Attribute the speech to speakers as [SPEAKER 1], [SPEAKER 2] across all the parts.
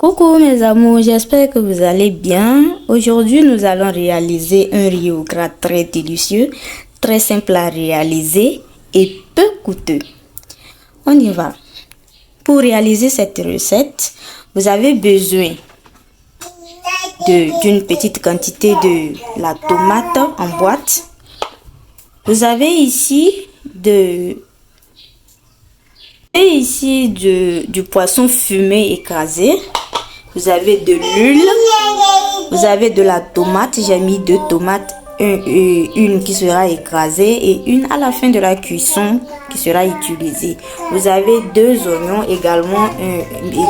[SPEAKER 1] Coucou mes amours, j'espère que vous allez bien. Aujourd'hui, nous allons réaliser un riz au gras très délicieux, très simple à réaliser et peu coûteux. On y va. Pour réaliser cette recette, vous avez besoin d'une petite quantité de la tomate en boîte. Vous avez ici du poisson fumé écrasé. Vous avez de l'huile. Vous avez de la tomate. J'ai mis 2 tomates. Une qui sera écrasée et une à la fin de la cuisson qui sera utilisée. Vous avez 2 oignons également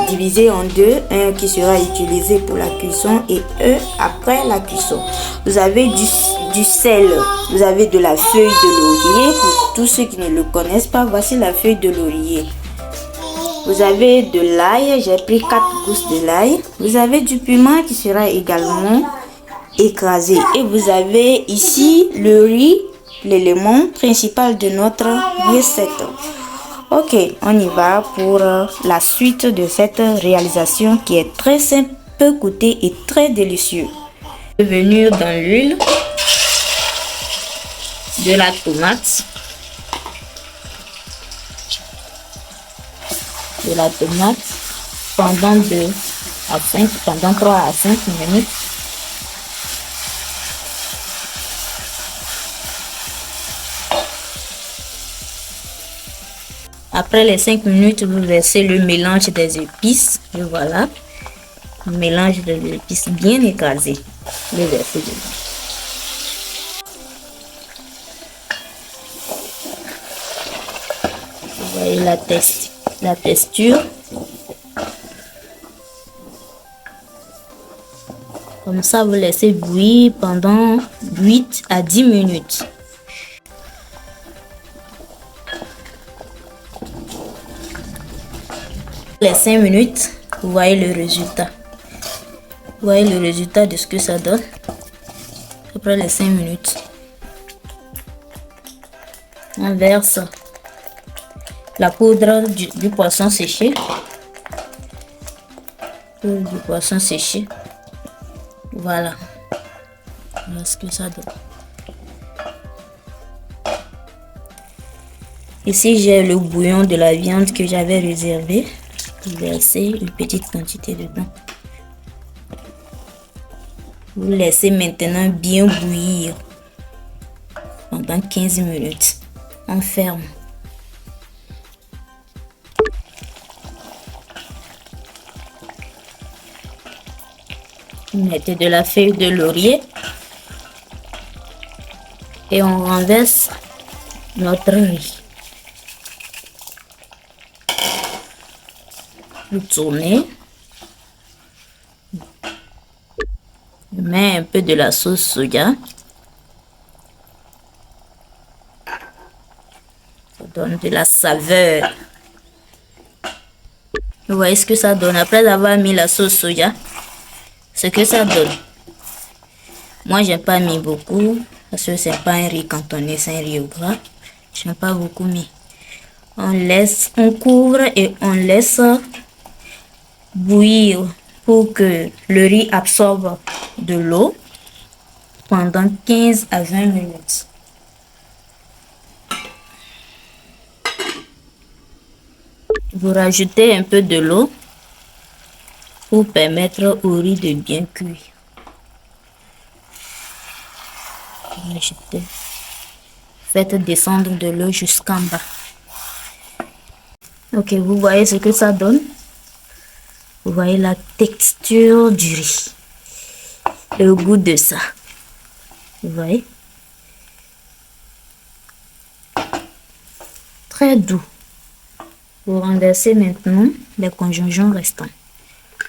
[SPEAKER 1] divisés en 2. Un qui sera utilisé pour la cuisson et un après la cuisson. Vous avez du sel. Vous avez de la feuille de laurier. Pour tous ceux qui ne le connaissent pas, voici la feuille de laurier. Vous avez de l'ail, j'ai pris 4 gousses de l'ail. Vous avez du piment qui sera également écrasé. Et vous avez ici le riz, l'élément principal de notre recette. Ok, on y va pour la suite de cette réalisation qui est très simple, peu coûteux et très délicieux. Venir dans l'huile, de la tomate. De la tomate pendant 3 à 5 minutes. Après les 5 minutes, vous versez le mélange des épices. Et voilà, le mélange des épices bien écrasé. Le versez dedans. Vous voyez la texture. Comme ça, vous laissez bouillir pendant 8 à 10 minutes. Les 5 minutes, vous voyez le résultat. Vous voyez le résultat de ce que ça donne. Après les 5 minutes, on verse la poudre du poisson séché. Du poisson séché. Voilà. Voilà ce que ça donne. Ici, j'ai le bouillon de la viande que j'avais réservé. Vous versez une petite quantité dedans. Vous laissez maintenant bien bouillir pendant 15 minutes. On ferme. Vous mettez de la feuille de laurier et on renverse notre riz. Vous tournez. Je mets un peu de la sauce soja. Ça donne de la saveur. Vous voyez ce que ça donne après avoir mis la sauce soja. Ce que ça donne. Moi, j'ai pas mis beaucoup parce que c'est pas un riz cantonné, c'est un riz au gras. Je n'ai pas beaucoup mis. On couvre et on laisse bouillir pour que le riz absorbe de l'eau pendant 15 à 20 minutes. Vous rajoutez un peu de l'eau pour permettre au riz de bien cuire. Rajoutez. Faites descendre de l'eau jusqu'en bas. Ok, vous voyez ce que ça donne? Vous voyez la texture du riz. Le goût de ça. Vous voyez? Très doux. Vous renversez maintenant les conjonction restants.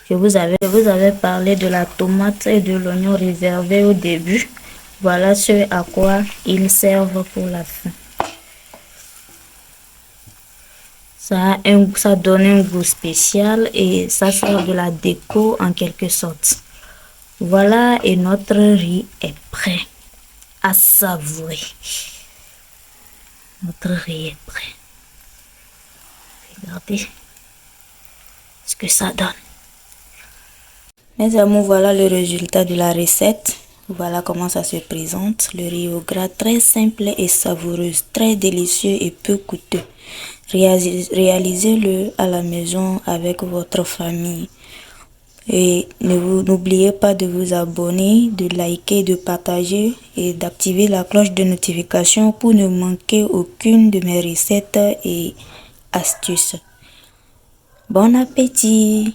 [SPEAKER 1] Vous avez parlé de la tomate et de l'oignon réservé au début. Voilà ce à quoi ils servent pour la fin. Ça donne un goût spécial et ça sert de la déco en quelque sorte. Voilà, et notre riz est prêt à savourer. Notre riz est prêt. Regardez ce que ça donne. Mes amours, voilà le résultat de la recette. Voilà comment ça se présente. Le riz au gras, très simple et savoureux, très délicieux et peu coûteux. Réalisez-le à la maison avec votre famille. Et n'oubliez pas de vous abonner, de liker, de partager et d'activer la cloche de notification pour ne manquer aucune de mes recettes et astuces. Bon appétit!